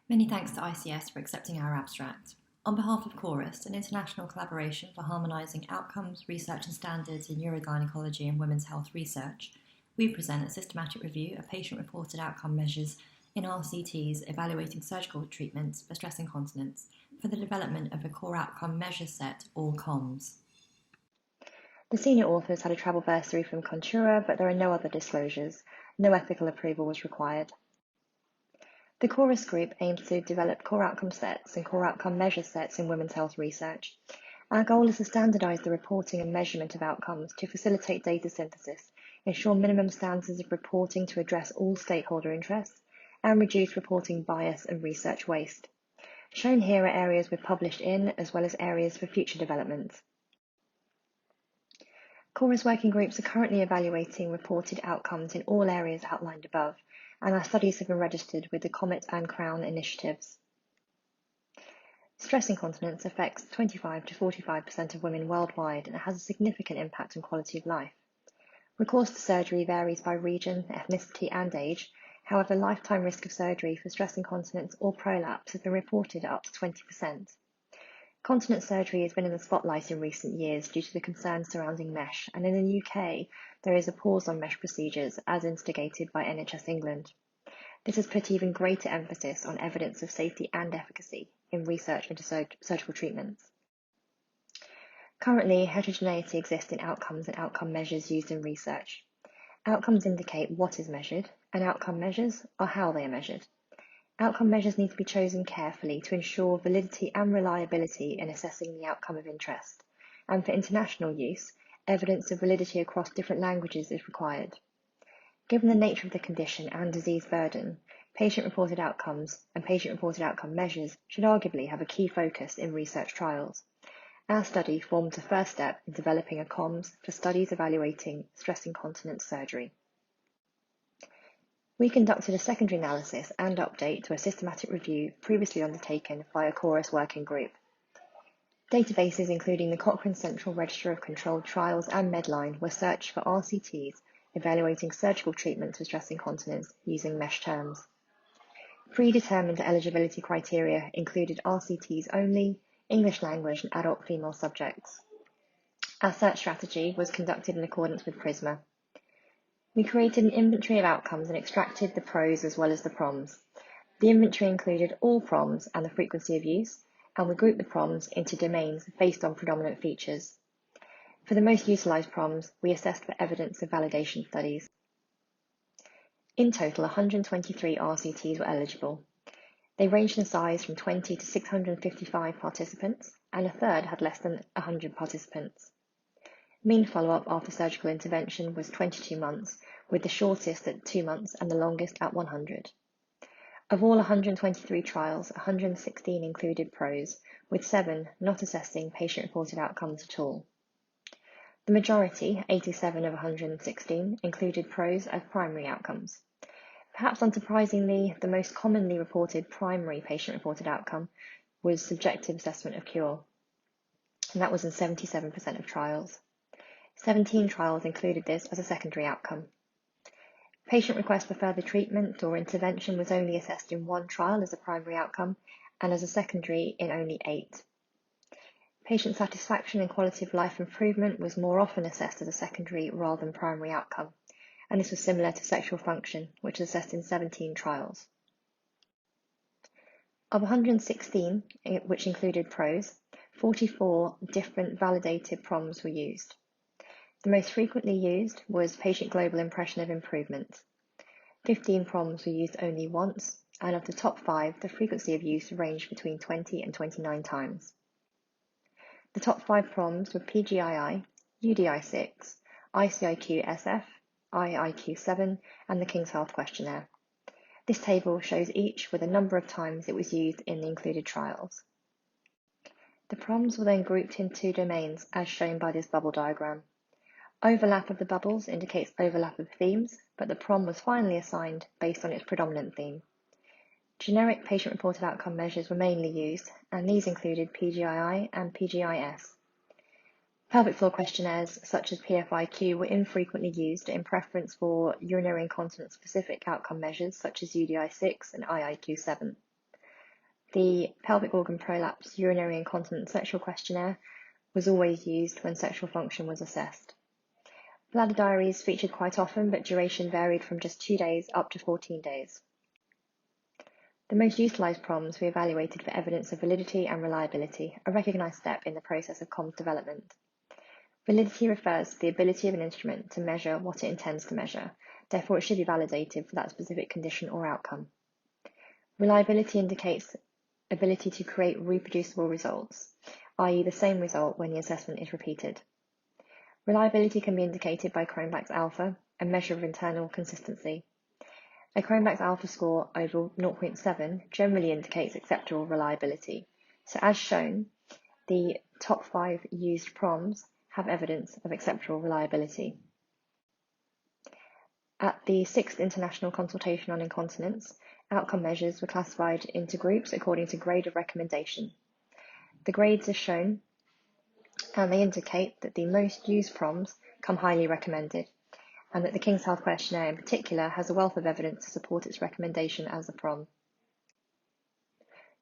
Many thanks to ICS for accepting our abstract. On behalf of Chorus, an international collaboration for harmonising outcomes, research and standards in urogynecology and women's health research, we present a systematic review of patient-reported outcome measures in RCTs evaluating surgical treatments for stress incontinence for the development of a core outcome measure set, or COMs. The senior authors had a travel bursary from Contura, but there are no other disclosures. No ethical approval was required. The Chorus group aims to develop core outcome sets and core outcome measure sets in women's health research. Our goal is to standardise the reporting and measurement of outcomes to facilitate data synthesis, ensure minimum standards of reporting to address all stakeholder interests, and reduce reporting bias and research waste. Shown here are areas we've published in, as well as areas for future development. Chorus working groups are currently evaluating reported outcomes in all areas outlined above, and our studies have been registered with the COMET and CROWN initiatives. Stress incontinence affects 25 to 45% of women worldwide and has a significant impact on quality of life. Recourse to surgery varies by region, ethnicity and age. However, lifetime risk of surgery for stress incontinence or prolapse has been reported at up to 20%. Continence surgery has been in the spotlight in recent years due to the concerns surrounding mesh, and in the UK, there is a pause on mesh procedures as instigated by NHS England. This has put even greater emphasis on evidence of safety and efficacy in research into surgical treatments. Currently, heterogeneity exists in outcomes and outcome measures used in research. Outcomes indicate what is measured, and outcome measures are how they are measured. Outcome measures need to be chosen carefully to ensure validity and reliability in assessing the outcome of interest, and for international use, evidence of validity across different languages is required. Given the nature of the condition and disease burden, patient-reported outcomes and patient-reported outcome measures should arguably have a key focus in research trials. Our study formed the first step in developing a COMs for studies evaluating stress incontinence surgery. We conducted a secondary analysis and update to a systematic review previously undertaken by a Chorus working group. Databases including the Cochrane Central Register of Controlled Trials and Medline were searched for RCTs evaluating surgical treatments for stress incontinence using mesh terms. Predetermined eligibility criteria included RCTs only, English language and adult female subjects. Our search strategy was conducted in accordance with PRISMA. We created an inventory of outcomes and extracted the PROs as well as the PROMs. The inventory included all PROMs and the frequency of use, and we grouped the PROMs into domains based on predominant features. For the most utilised PROMs, we assessed for evidence of validation studies. In total, 123 RCTs were eligible. They ranged in size from 20 to 655 participants, and a third had less than 100 participants. Mean follow-up after surgical intervention was 22 months, with the shortest at 2 months and the longest at 100. Of all 123 trials, 116 included PROs, with 7 not assessing patient-reported outcomes at all. The majority, 87 of 116, included PROs as primary outcomes. Perhaps unsurprisingly, the most commonly reported primary patient-reported outcome was subjective assessment of cure, and that was in 77% of trials. 17 trials included this as a secondary outcome. Patient request for further treatment or intervention was only assessed in 1 trial as a primary outcome and as a secondary in only 8. Patient satisfaction and quality of life improvement was more often assessed as a secondary rather than primary outcome, and this was similar to sexual function, which was assessed in 17 trials. Of 116, which included PROs, 44 different validated PROMs were used. The most frequently used was patient global impression of improvement. 15 PROMs were used only once, and of the top 5, the frequency of use ranged between 20 and 29 times. The top 5 PROMs were PGII, UDI6, ICIQ-SF, IIQ-7, and the King's Health Questionnaire. This table shows each with a number of times it was used in the included trials. The PROMs were then grouped in 2 domains, as shown by this bubble diagram. Overlap of the bubbles indicates overlap of themes, but the PROM was finally assigned based on its predominant theme. Generic patient-reported outcome measures were mainly used, and these included PGII and PGIS. Pelvic floor questionnaires such as PFIQ were infrequently used in preference for urinary incontinence specific outcome measures such as UDI6 and IIQ7. The pelvic organ prolapse urinary incontinence sexual questionnaire was always used when sexual function was assessed. Bladder diaries featured quite often, but duration varied from just 2 days up to 14 days. The most utilised PROMs we evaluated for evidence of validity and reliability, a recognised step in the process of comms development. Validity refers to the ability of an instrument to measure what it intends to measure, therefore it should be validated for that specific condition or outcome. Reliability indicates ability to create reproducible results, i.e. the same result when the assessment is repeated. Reliability can be indicated by Cronbach's alpha, a measure of internal consistency. A Cronbach's alpha score over 0.7 generally indicates acceptable reliability. So as shown, the top 5 used PROMs have evidence of acceptable reliability. At the 6th International Consultation on Incontinence, outcome measures were classified into groups according to grade of recommendation. The grades are shown, and they indicate that the most used PROMs come highly recommended, and that the King's Health Questionnaire in particular has a wealth of evidence to support its recommendation as a PROM.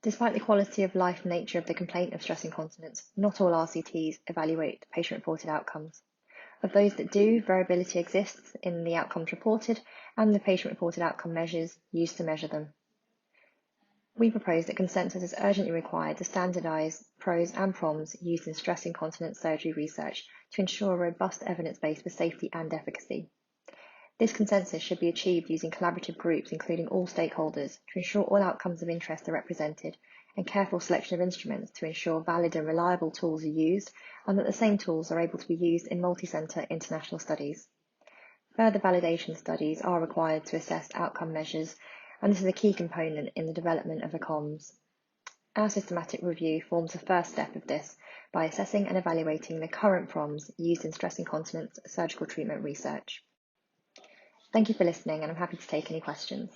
Despite the quality of life nature of the complaint of stress incontinence, not all RCTs evaluate patient-reported outcomes. Of those that do, variability exists in the outcomes reported and the patient-reported outcome measures used to measure them. We propose that consensus is urgently required to standardise PROs and PROMs used in stress incontinence surgery research to ensure a robust evidence base for safety and efficacy. This consensus should be achieved using collaborative groups including all stakeholders to ensure all outcomes of interest are represented, and careful selection of instruments to ensure valid and reliable tools are used, and that the same tools are able to be used in multi-centre international studies. Further validation studies are required to assess outcome measures, and this is a key component in the development of a COMS. Our systematic review forms the first step of this by assessing and evaluating the current PROMs used in stress incontinence surgical treatment research. Thank you for listening, and I'm happy to take any questions.